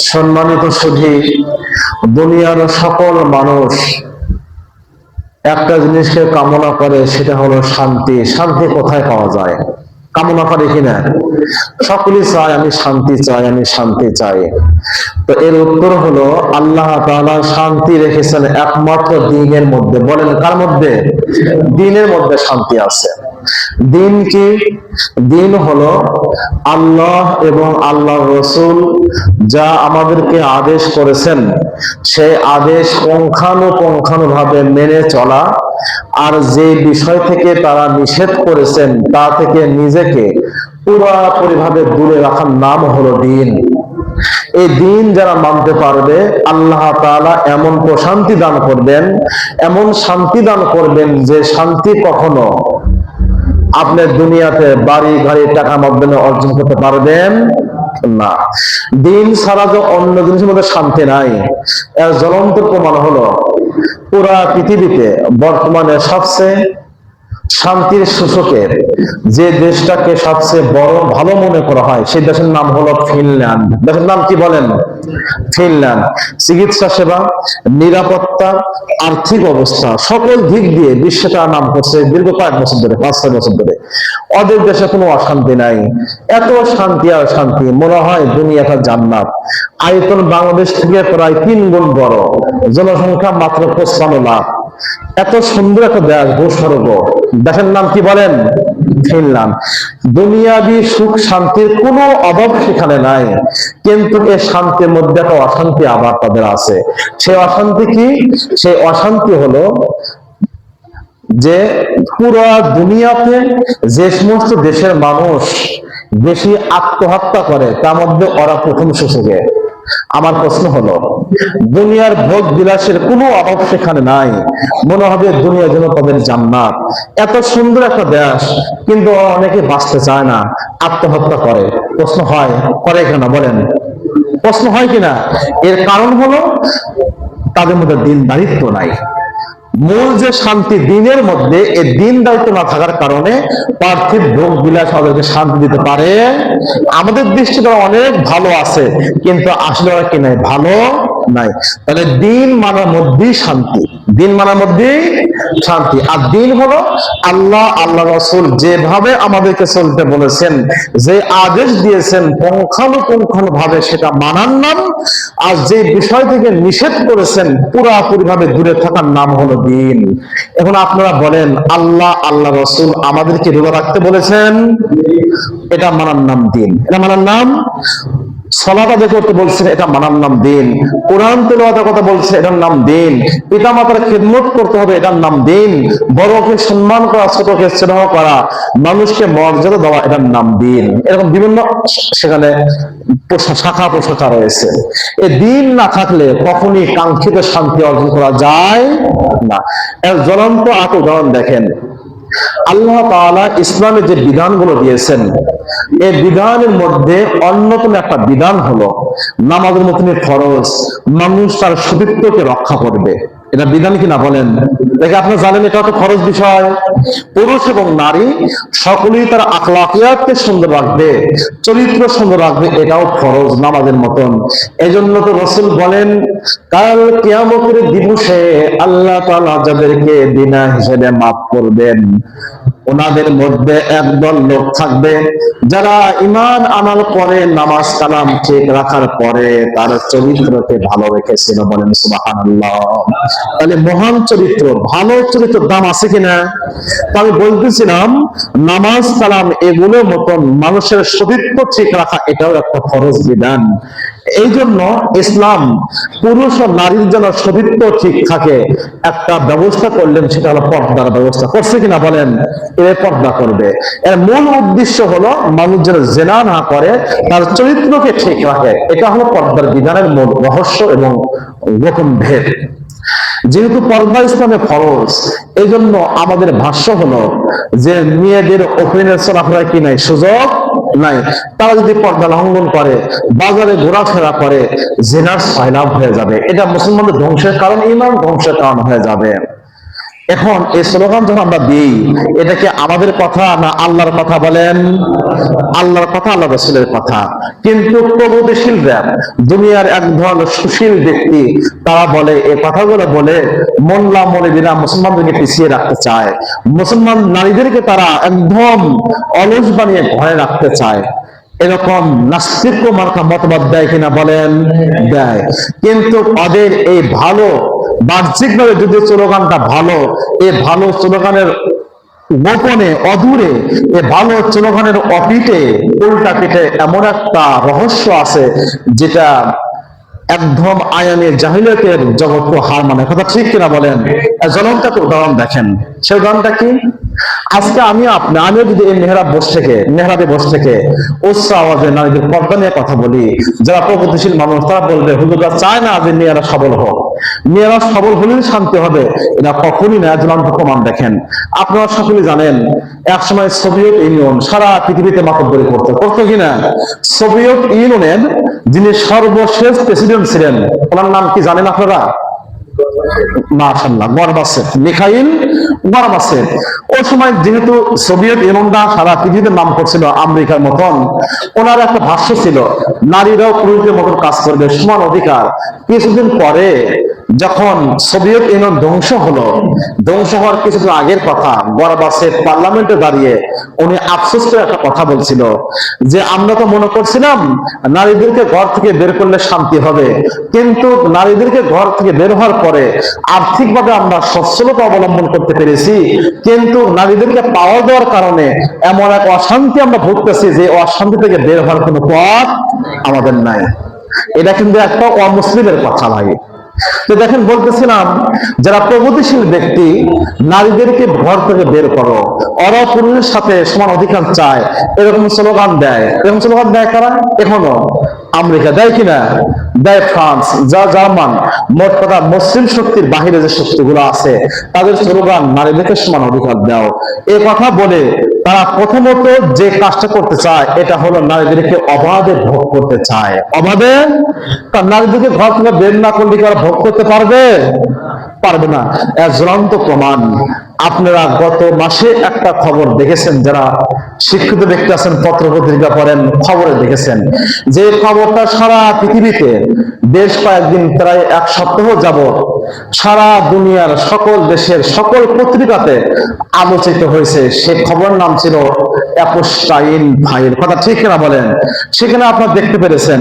সম্মানিত সুধী, দুনিয়ার সকল মানুষ একটা জিনিসকে কামনা করে, সেটা হলো শান্তি। শান্তি কোথায় পাওয়া যায়? কামনা করে কিনা? সকলেই চায় আমি শান্তি চাই, আমি শান্তি চাই। তো এর উত্তর হলো আল্লাহ তাআলা শান্তি রেখেছেন একমাত্র দ্বীনের মধ্যে। বলেন কার মধ্যে? দ্বীনের মধ্যে শান্তি আছে। দ্বীন কি? দ্বীন হলো আল্লাহ এবং আল্লাহর রাসূল যা আমাদেরকে আদেশ করেছেন সেই আদেশ পুঙ্খানুপুঙ্খানুভাবে মেনে চলা, আর যে বিষয় থেকে তারা নিষেধ করেছেন তা থেকে নিজেকে পুরোপুরিভাবে দূরে রাখার নাম হলো দ্বীন। এই দ্বীন যারা মানতে পারবে, আল্লাহ তাআলা এমন প্রশান্তি দান করবেন, এমন শান্তি দান করবেন যে শান্তি কখনো আপনি দুনিয়াতে বাড়ি গাড়ি টাকা মাধ্যমে অর্জন করতে পারবেন না। দ্বীন ছাড়া যে অন্য জিনিসের মধ্যে শান্তি নাই, এর জ্বলন্ত প্রমাণ হলো পুরা পৃথিবীতে বর্তমানে সবচেয়ে শান্তির সূচকের যে দেশটাকে সবচেয়ে বড় ভালো মনে করা হয় সেই দেশের নাম হলো ফিনল্যান্ড। দেশের নাম কি বলেন? ফিনল্যান্ড। চিকিৎসা সেবা, নিরাপত্তা, আর্থিক অবস্থা সকল দিক দিয়ে বিশ্বে তার নাম করছে দীর্ঘ কয়েক বছর ধরে, 5-6 বছর ধরে। ওদের দেশে কোনো অশান্তি নাই। এত শান্তি আর শান্তি, মনে হয় দুনিয়াটা জান্নাত। আয়তন বাংলাদেশ থেকে প্রায় 3 গুণ বড়, জনসংখ্যা মাত্র 55 লাখ। এত সুন্দর একটা দেশ, ভূস্বর্গ। দেশের নাম কি বলেন? ফিনল্যান্ড। দুনিয়াবি সুখ শান্তির কোনো অভাব সেখানে নাই, কিন্তু এই শান্তির মধ্যে একটা অশান্তি আবার তাদের আছে। সেই অশান্তি কি? সেই অশান্তি হলো যে পুরো দুনিয়াতে যে সমস্ত দেশের মানুষ বেশি আত্মহত্যা করে তার মধ্যে ওরা প্রথম সূচকে। আমার প্রশ্ন হলো, দুনিয়ার ভোগ বিলাসের কোনো অভাব সেখানে নাই, মনে হবে দুনিয়া যেন তাদের জান্নাত। এত সুন্দর একটা দেশ, কিন্তু অনেকে বাঁচতে চায় না, আত্মহত্যা করে। প্রশ্ন হয়, করে কেন বলেন? প্রশ্ন হয় কিনা? এর কারণ হলো তাদের মধ্যে দিনদারিত্ব নাই। মূল যে শান্তি দ্বীনের মধ্যে, এই দিনদারিত্ব না থাকার কারণে পার্থিব ভোগ বিলাস আমাদেরকে শান্তি দিতে পারে। আমাদের দৃষ্টিতে অনেক ভালো আছে, কিন্তু আসলে ওরা কি নাই? ভালো নাই। তাহলে দ্বীন মানার মধ্যেই শান্তি, দ্বীন মানার মধ্যেই শান্তি। আর দ্বীন হলো আল্লাহ, আল্লাহ রাসূল যেভাবে আমাদেরকে চলতে বলেছেন, যে আদেশ দিয়েছেন পুঙ্খানুপুঙ্খানু ভাবে সেটা মানার নাম। আর যে বিষয় থেকে নিষেধ করেছেন পুরাপুরি ভাবে দূরে থাকার নাম হলো দ্বীন। এখন আপনারা বলেন, আল্লাহ, আল্লাহ রাসূল আমাদেরকে রোজা রাখতে বলেছেন, এটা মানার নাম দ্বীন। এটা মানার নাম। সালাত আদায় করতে বলছেন, এটা মানার নাম দ্বীন। কোরআন তেলাওয়াতের কথা বলছে, এটার নাম দ্বীন। পিতামাতার খেদমত করতে হবে, এটার নাম দ্বীন। বড়কে সম্মান করা, ছোটকে স্নেহ করা, মানুষকে মর্যাদা দেওয়া, এটার নাম দ্বীন। এরকম বিভিন্ন সেখানে শাখা প্রশাখা রয়েছে। এই দ্বীন না থাকলে কখনই কাঙ্ক্ষিত শান্তি অর্জন করা যায় না। এর জ্বলন্ত উদাহরণ দেখেন, আল্লাহ তাআলা ইসলামের যে বিধানগুলো দিয়েছেন, এই বিধানের মধ্যে অন্যতম একটা বিধান হলো নামাজের মতনই ফরজ। মানুষ তার সতীত্বকে রক্ষা করবে, এটা বিধান কিনা বলেন? দেখে আপনারা জানেন এটা তো ফরজ বিষয়। পুরুষ এবং নারী সকলেই তার আখলাকিয়াতকে সুন্দর রাখবে, চরিত্র সুন্দর রাখবে, এটাও ফরজ নামাজের মতন। এজন্য তো রাসূল বলেন, কাল কিয়ামতের দিবসে আল্লাহ তাআলা যাদেরকে বিনা হিসেবে মাফ করবেন, ওনাদের মধ্যে একদল লোক থাকবে যারা ঈমান আনার পরে, নামাজ কালাম ঠিক রাখার পরে তার চরিত্রকে ভালো রেখেছিল। বলেন সুবহানাল্লাহ। তাহলে মহান চরিত্র, ভালো চরিত্রের দাম আছে কিনা? আমি বলতেছিলাম নামাজ কালাম এগুলোর মতন মানুষের চরিত্র ঠিক রাখা, এটাও একটা ফরজ বিধান। এই জন্য ইসলাম পুরুষ ও নারীর জন্য চরিত্র ঠিক থাকে একটা ব্যবস্থা করলেন, সেটা হলো পর্দার ব্যবস্থা। করছে কিনা বলেন? এর পর্দা করবে। এর মূল উদ্দেশ্য হলো মানুষ যেন জেনা না করে, তার চরিত্রকে ঠিক রাখে। এটা হলো পর্দার বিধানের মূল রহস্য এবং গোপন ভেদ। যেহেতু পর্দা ইসলামে ফরজ, এই জন্য আমাদের ভাষ্য হলো যে মেয়েদের ওপেনের চলাফেরা কি নাই? সুযোগ নাই। তারা যদি পর্দা লঙ্ঘন করে, বাজারে ঘোরাফেরা করে, জিনার সয়লাভ হয়ে যাবে। এটা মুসলমানদের ধ্বংসের কারণ, ঈমান ধ্বংসের কারণ হয়ে যাবে। এখন এই স্লোগান যখন আমরা দিই, এটা কি আমাদের কথা না আল্লাহর কথা? বলেন। আল্লাহর কথা, আল্লাহ রাসূলের কথা। কিন্তু প্রগতিশীলরা, দুনিয়ার এক ধরনের সুশীল ব্যক্তি, তারা বলে, এই কথাগুলো বলে মোল্লা মৌলবীরা মুসলমানদেরকে পিছিয়ে রাখতে চায়, মুসলমান নারীদেরকে তারা একদম অলস বানিয়ে ঘরে রাখতে চায়। এরকম নাস্তিক্য মার্কা মতবাদ দেয় কিনা? বলেন, দেয়। কিন্তু ওদের এই ভালো বাহ্যিকভাবে যদি স্লোগানটা ভালো, এই ভালো স্লোগানের গোপনে অদূরে, এ ভালো স্লোগানের অপিটে উল্টা পিঠে এমন একটা রহস্য আছে, যেটা একদম আয়ানে জাহিলিয়াতের জগৎকে হার মানে। কথা ঠিক কিনা বলেন? জ্বলন্ত একটা উদাহরণ দেখেন। সে উদাহরণটা কি? আজকে আমিও যদি এই মেহরাবে বসে থেকে উচ্চ আওয়াজে নারীদের পর্দা নিয়ে কথা বলি, যারা প্রগতিশীল মানুষ তারা বলবে, হুজুররা চায় না যে মেয়েরা সবল হোক, মেয়েরা সবল হলেই শান্তি হবে। এটা কখনই না। জ্বলন্ত প্রমাণ দেখেন। আপনারা সকলেই জানেন, একসময় সোভিয়েত ইউনিয়ন সারা পৃথিবীতে মাতব্বরি করতো কিনা? সোভিয়েত ইউনিয়নের যিনি সর্বশেষ প্রেসিডেন্ট ছিলেন, ওনার নাম কি জানেন আপনারা? মাশাআল্লাহ, গর্বাসেভ, মিখাইল গর্বাসেভ। ওই সময় যেহেতু সোভিয়েত ইউনিয়নটা সারা পৃথিবীতে নাম করছিল আমেরিকার মতন, ওনার একটা ভাষ্য ছিল, নারীরাও পুরুষদের মতন কাজ করবে, সমান অধিকার। কিছুদিন পরে যখন সোভিয়েত ইউনিয়ন ধ্বংস হওয়ার কিছুদিন আগের কথা, গর্বাসেভ পার্লামেন্টে দাঁড়িয়ে উনি আফসোস করে একটা কথা বলছিল, যে আমরা তো মনে করছিলাম নারীদেরকে ঘর থেকে বের করলে শান্তি হবে, কিন্তু নারীদেরকে ঘর থেকে বের হওয়ার পরে আর্থিকভাবে আমরা সচ্ছলতা অবলম্বন করতে পেরেছি, কিন্তু নারীদেরকে পাওয়া দেওয়ার কারণে এমন এক অশান্তি আমরা ভুগতেছি, যে অশান্তি থেকে বের হওয়ার কোনো পথ আমাদের নাই। এটা কিন্তু একটা অমুসলিমের কথা ভাই। তো দেখেন, বলতেছিলাম, যারা প্রগতিশীল ব্যক্তি নারীদেরকে ঘর থেকে বের করো, ওরা পুরুষের সাথে সমান অধিকার চায়, এরকম স্লোগান দেয়। এরকম স্লোগান দেয় কারা? এখনো আমেরিকা দেয় কিনা? দেয় ফ্রান্স, জার্মান, মোট কথা মুসলিম শক্তির বাহিরে যে শক্তিগুলো আছে, তাদের স্লোগান নারীদেরকে সমান অধিকার দাও। এ কথা বলে তারা প্রথমত যে কাজটা করতে চায়, এটা হলো নারীদেরকে অবাধে ভোগ করতে চায়। অবাধে নারীদেরকে ঘর থেকে বের না করলে কি ওরা ভোগ করতে পারবে? পারবে না। এর জ্বলন্ত প্রমাণ আপনারা গত মাসে একটা খবর দেখেছেন, যারা শিক্ষিত ব্যক্তি আছেন, পত্র পত্রিকা পড়েন, খবরে দেখেছেন যে খবরটা সারা পৃথিবীতে বেশ কয়েকদিন, প্রায় এক সপ্তাহ যাবত সারা দুনিয়ার সকল দেশের সকল পত্রিকাতে আলোচিত হয়েছে। সে খবরের নাম ছিল অ্যাপস্টাইন ফাইল। কথা ঠিক কিনা বলেন? সেখানে আপনারা দেখতে পেরেছেন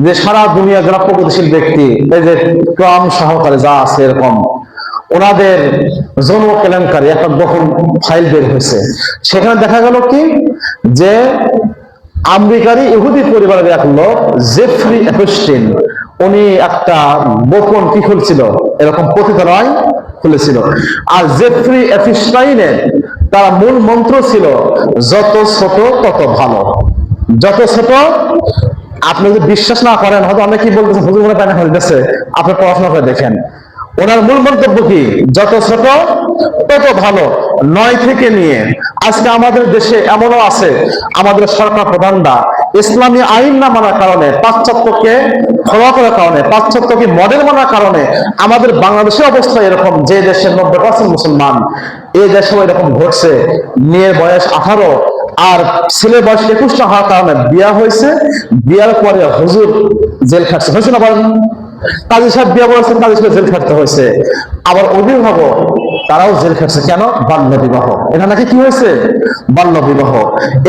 যে সারা দুনিয়া যারা প্রগতিশীল ব্যক্তি, এই যে ট্রাম্প সহকারে যা আছে এরকম, ওনাদের যৌন কেলেঙ্কারি একটা গোপন ফাইল বের হয়েছে। সেখানে দেখা গেল কি, যে আমেরিকারই ইহুদি পরিবারের এক লোক জেফ্রি এপস্টাইন, উনি একটা গোপন কি খুলছিল, এরকম পতিতালয় খুলেছিল। আর জেফ্রি এপস্টাইনের তার মূল মন্ত্র ছিল, যত ছোট তত ভালো। যত ছোট, আপনি যদি বিশ্বাস না করেন, হয়তো অনেকেই বলতেছে হুজুর মনে পায়না হইতেছে, আপনি পড়াশোনা করে দেখেন। ওনার মূল মন্তব্য কি? যত ছোট তত ভালো। 9 থেকে নিয়ে আজকে আমাদের দেশে এমনও আছে, আমাদের সরকার প্রধানরা ইসলামী আইন না মানার কারণে, পাশ্চাত্যকে ফলো করার কারণে, পাশ্চাত্যকে মডেল মানার কারণে আমাদের বাংলাদেশের অবস্থা এরকম, যে দেশের 90% মুসলমান, এই দেশেও এরকম ঘটছে। মেয়ের বয়স 18 আর ছেলের বয়স 21 হওয়ার কারণে বিয়া হয়েছে, বিয়ার পরে হুজুর জেল খাটছে। হয়েছে না বলেন? কাজী সাহেব বিয়ে বলেছেন, কাজী সাহেব জেল খাটতে হয়েছে। আবার অভিভাবক তারাও জেল খাটছে। কেন? বাল্য বিবাহ। এটা নাকি কি হয়েছে? বাল্য বিবাহ।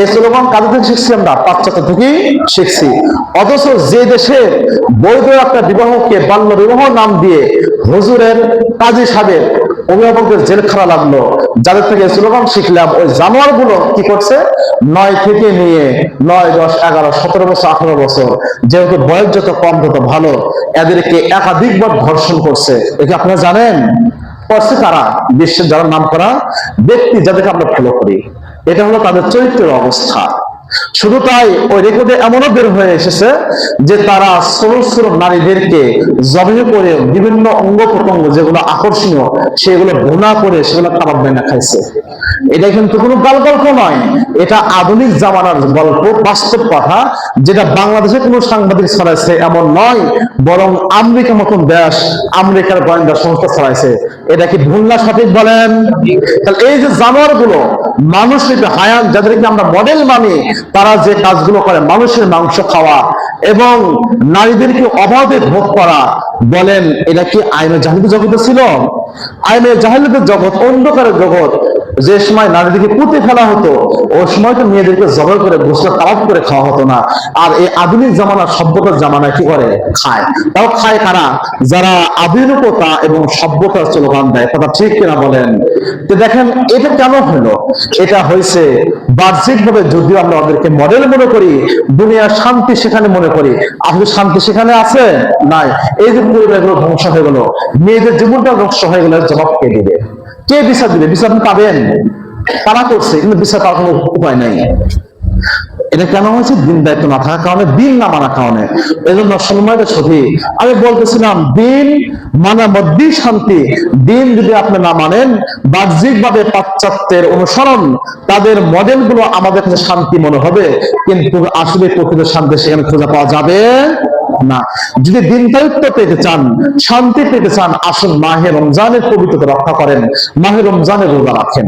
এই স্লোগান কাদের থেকে শিখছি আমরা? পাশ্চাত্য থেকেই শিখছি। অথচ যে দেশে বৈধ একটা বিবাহকে বাল্য বিবাহ নাম দিয়ে হুজুরের, কাজী সাহেবের, অভিভাবকদের জেল খাওয়া লাগলো, যাদের থেকে স্লোগান শিখলাম, ওই জানোয়ার গুলো কি করছে? 9 থেকে নিয়ে 9, 10, 11, 17 বছর, 18 বছর, যেহেতু বয়স যত কম তত ভালো, এদেরকে একাধিকবার ধর্ষণ করছে। এটা আপনারা জানেন? করছে কারা? বিশ্বের যারা নাম করা ব্যক্তি, যাদেরকে আমরা ফলো করি। এটা হলো তাদের চরিত্রের অবস্থা। শুধু তাই, ওই রেকর্ডে এমনও বের হয়ে এসেছে যে তারা ছোট ছোট নারীদেরকে জবাই করে বিভিন্ন অঙ্গ প্রত্যঙ্গ যেগুলো আকর্ষণীয় সেগুলো ভুনা করে সেগুলো কাবাব বানিয়ে খাইছে। এটা কিন্তু কোনো গল্প নয়, এটা আধুনিক জামানার গল্প, বাস্তব কথা, যেটা বাংলাদেশে কোনো সাংবাদিক ছড়াইছে এমন নয়, বরং আমেরিকার মতন দেশ, আমেরিকার গোয়েন্দা সংস্থা ছড়াইছে। এটা কি ভুল না সঠিক বলেন? তাহলে এই যে জানোয়ার গুলো, মানুষের হায়াত যাদেরকে আমরা মডেল মানি, তারা যে কাজগুলো করে, মানুষের মাংস খাওয়া এবং নারীদেরকে অবাধে ভোগ করা, বলেন এটা কি আইনের জাহিলিয়াতের জগতে ছিল? আইনের জাহিলিয়াতের জগৎ, অন্ধকারের জগৎ। যে সময় নারীদেরকে পুঁতে ফেলা হতো, ওই সময় তো মেয়েদেরকে জবাই করে গোসল কাবাব করে খাওয়া হতো না। আর এই আধুনিক জামানা, সভ্যতার জামানায় কি করে? খায়। তাও খায় কারা? যারা আধুনিকতা এবং সভ্যতার স্লোগান দেয়। কথা ঠিক কিনা বলেন? তো দেখেন, এটা কেন হলো? এটা হয়েছে বাহ্যিক ভাবে যদিও আমরা ওদেরকে মডেল মনে করি, দুনিয়ার শান্তি সেখানে মনে করি, আসলে শান্তি সেখানে আছে নাই। এই যে পরিবারগুলো ধ্বংস হয়ে গেল, মেয়েদের জীবনটা ধ্বংস হয়ে গেল, জবাব কে দিবে? কে বিচার দিবে? বিচার আপনি পাবেন? তারা করছে, কিন্তু বিচার পাওয়ার কোনো উপায় নাই। এটা কেন হয়েছে? দিন দায়িত্ব না থাকার কারণে, দিন না মানার কারণে। এই জন্য সম্মানিত সাথী, আমি বলতেছিলাম দিন মানার মধ্যেই শান্তি। দিন যদি আপনি না মানেন, বাহ্যিক ভাবে পাশ্চাত্যের অনুসরণ, তাদের মডেল গুলো আমাদের কাছে শান্তি মনে হবে, কিন্তু আসলে প্রকৃত শান্তি সেখানে খুঁজে পাওয়া যাবে না। যদি দিন দায়িত্ব পেতে চান, শান্তি পেতে চান, আসুন মাহে রমজানের পবিত্রতা রক্ষা করেন, মাহে রমজানের রোজা রাখেন।